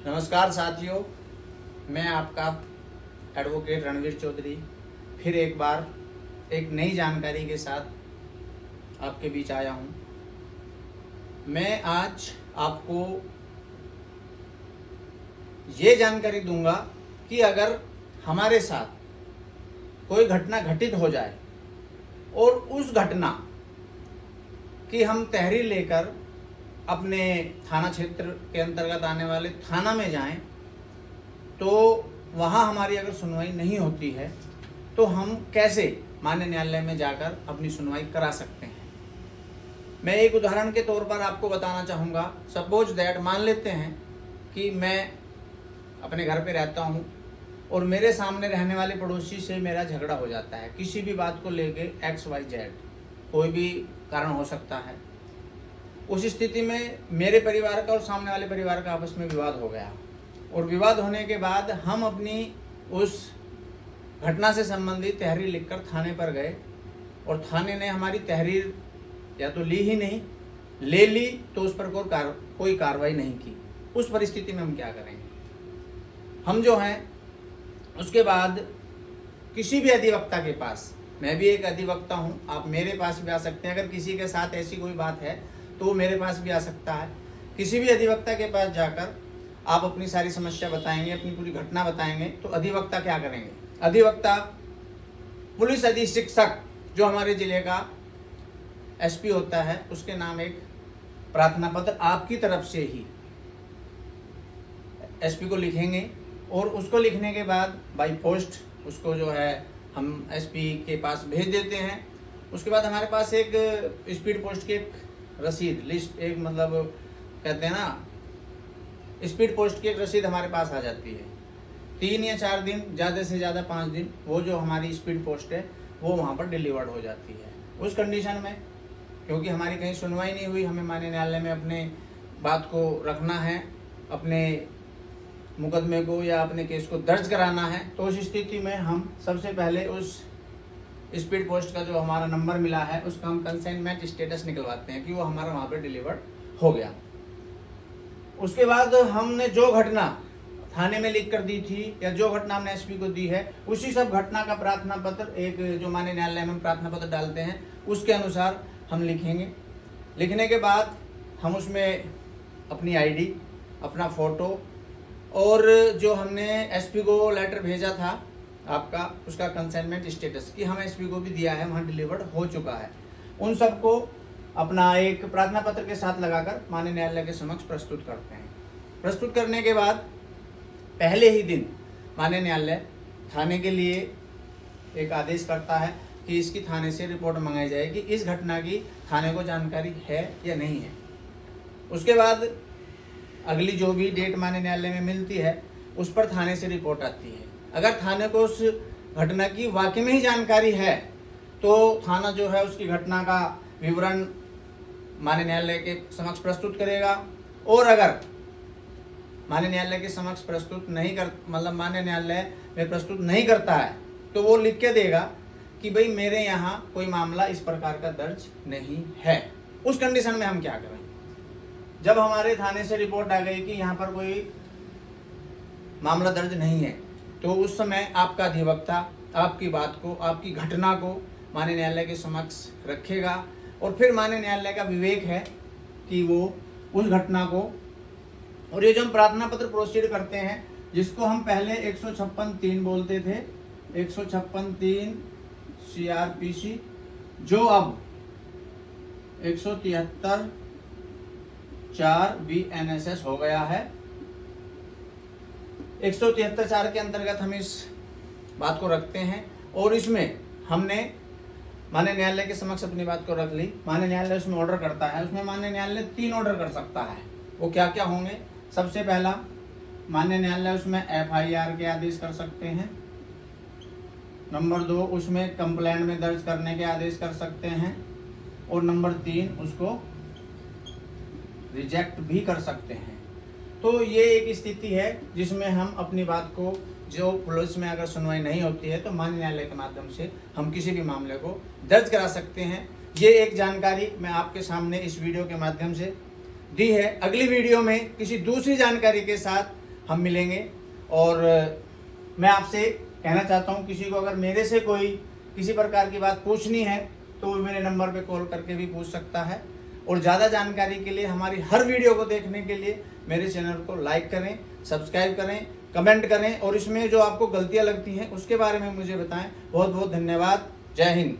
नमस्कार साथियों, मैं आपका एडवोकेट रणवीर चौधरी फिर एक बार एक नई जानकारी के साथ आपके बीच आया हूँ। मैं आज आपको ये जानकारी दूंगा कि अगर हमारे साथ कोई घटना घटित हो जाए और उस घटना की हम तहरीर लेकर अपने थाना क्षेत्र के अंतर्गत आने वाले थाना में जाएं, तो वहाँ हमारी अगर सुनवाई नहीं होती है तो हम कैसे माननीय न्यायालय में जाकर अपनी सुनवाई करा सकते हैं। मैं एक उदाहरण के तौर पर आपको बताना चाहूँगा। सपोज दैट, मान लेते हैं कि मैं अपने घर पे रहता हूँ और मेरे सामने रहने वाले पड़ोसी से मेरा झगड़ा हो जाता है किसी भी बात को लेके XYZ, कोई भी कारण हो सकता है। उस स्थिति में मेरे परिवार का और सामने वाले परिवार का आपस में विवाद हो गया और विवाद होने के बाद हम अपनी उस घटना से संबंधित तहरीर लिखकर थाने पर गए और थाने ने हमारी तहरीर या तो ली ही नहीं, ले ली तो उस पर कोई कार्रवाई नहीं की। उस परिस्थिति में हम क्या करेंगे? हम जो हैं उसके बाद किसी भी अधिवक्ता के पास, मैं भी एक अधिवक्ता हूँ, आप मेरे पास भी आ सकते हैं। अगर किसी के साथ ऐसी कोई बात है तो वो मेरे पास भी आ सकता है। किसी भी अधिवक्ता के पास जाकर आप अपनी सारी समस्या बताएंगे, अपनी पूरी घटना बताएंगे, तो अधिवक्ता क्या करेंगे? अधिवक्ता पुलिस अधीक्षक जो हमारे जिले का SP होता है, उसके नाम एक प्रार्थना पत्र आपकी तरफ से ही SP को लिखेंगे और उसको लिखने के बाद बाई पोस्ट उसको जो है हम SP के पास भेज देते हैं। उसके बाद हमारे पास एक स्पीड पोस्ट की एक रसीद लिस्ट, एक मतलब कहते हैं ना, स्पीड पोस्ट की एक रसीद हमारे पास आ जाती है। 3 या 4 दिन, ज़्यादा से ज़्यादा 5 दिन, वो जो हमारी स्पीड पोस्ट है वो वहाँ पर डिलीवर्ड हो जाती है। उस कंडीशन में, क्योंकि हमारी कहीं सुनवाई नहीं हुई, हमें माननीय न्यायालय में अपने बात को रखना है, अपने मुकदमे को या अपने केस को दर्ज कराना है, तो उस स्थिति में हम सबसे पहले उस स्पीड पोस्ट का जो हमारा नंबर मिला है उसका हम कंसाइनमेंट स्टेटस निकलवाते हैं कि वो हमारा वहाँ पे डिलीवर्ड हो गया। उसके बाद हमने जो घटना थाने में लिख कर दी थी या जो घटना हमने SP को दी है, उसी सब घटना का प्रार्थना पत्र, एक जो माननीय न्यायालय में प्रार्थना पत्र डालते हैं उसके अनुसार हम लिखेंगे। लिखने के बाद हम उसमें अपनी ID, अपना फ़ोटो और जो हमने SP को लेटर भेजा था आपका, उसका कंसाइनमेंट स्टेटस कि हम SP को भी दिया है, वहाँ डिलीवर्ड हो चुका है, उन सबको अपना एक प्रार्थना पत्र के साथ लगाकर माननीय न्यायालय के समक्ष प्रस्तुत करते हैं। प्रस्तुत करने के बाद पहले ही दिन माननीय न्यायालय थाने के लिए एक आदेश करता है कि इसकी थाने से रिपोर्ट मंगाई जाए कि इस घटना की थाने को जानकारी है या नहीं है। उसके बाद अगली जो भी डेट माननीय न्यायालय में मिलती है उस पर थाने से रिपोर्ट आती है। अगर थाने को उस घटना की वाकई में ही जानकारी है तो थाना जो है उसकी घटना का विवरण माननीय न्यायालय के समक्ष प्रस्तुत करेगा, और अगर माननीय न्यायालय के समक्ष प्रस्तुत नहीं कर मतलब माननीय न्यायालय में प्रस्तुत नहीं करता है तो वो लिख के देगा कि भाई मेरे यहाँ कोई मामला इस प्रकार का दर्ज नहीं है। उस कंडीशन में हम क्या करें? जब हमारे थाने से रिपोर्ट आ गई कि यहाँ पर कोई मामला दर्ज नहीं है, तो उस समय आपका अधिवक्ता आपकी बात को, आपकी घटना को माननीय न्यायालय के समक्ष रखेगा और फिर माननीय न्यायालय का विवेक है कि वो उस घटना को, और ये जो हम प्रार्थना पत्र प्रोसीड करते हैं जिसको हम पहले 156(3) बोलते थे, 156(3) CRPC, जो अब 173(4) BNSS हो गया है। 173(4) के अंतर्गत हम इस बात को रखते हैं और इसमें हमने माननीय न्यायालय के समक्ष अपनी बात को रख ली। माननीय न्यायालय उसमें ऑर्डर करता है, उसमें माननीय न्यायालय 3 ऑर्डर कर सकता है। वो क्या क्या होंगे? सबसे पहला, माननीय न्यायालय उसमें FIR के आदेश कर सकते हैं। नंबर 2, उसमें कंप्लेंट में दर्ज करने के आदेश कर सकते हैं, और नंबर 3, उसको रिजेक्ट भी कर सकते हैं। तो ये एक स्थिति है जिसमें हम अपनी बात को, जो पुलिस में अगर सुनवाई नहीं होती है तो माननीय न्यायालय के माध्यम से हम किसी भी मामले को दर्ज करा सकते हैं। ये एक जानकारी मैं आपके सामने इस वीडियो के माध्यम से दी है। अगली वीडियो में किसी दूसरी जानकारी के साथ हम मिलेंगे। और मैं आपसे कहना चाहता हूँ, किसी को अगर मेरे से कोई किसी प्रकार की बात पूछनी है तो वो मेरे नंबर पे कॉल करके भी पूछ सकता है। और ज़्यादा जानकारी के लिए, हमारी हर वीडियो को देखने के लिए मेरे चैनल को लाइक करें, सब्सक्राइब करें, कमेंट करें, और इसमें जो आपको गलतियाँ लगती हैं उसके बारे में मुझे बताएं। बहुत बहुत धन्यवाद। जय हिंद।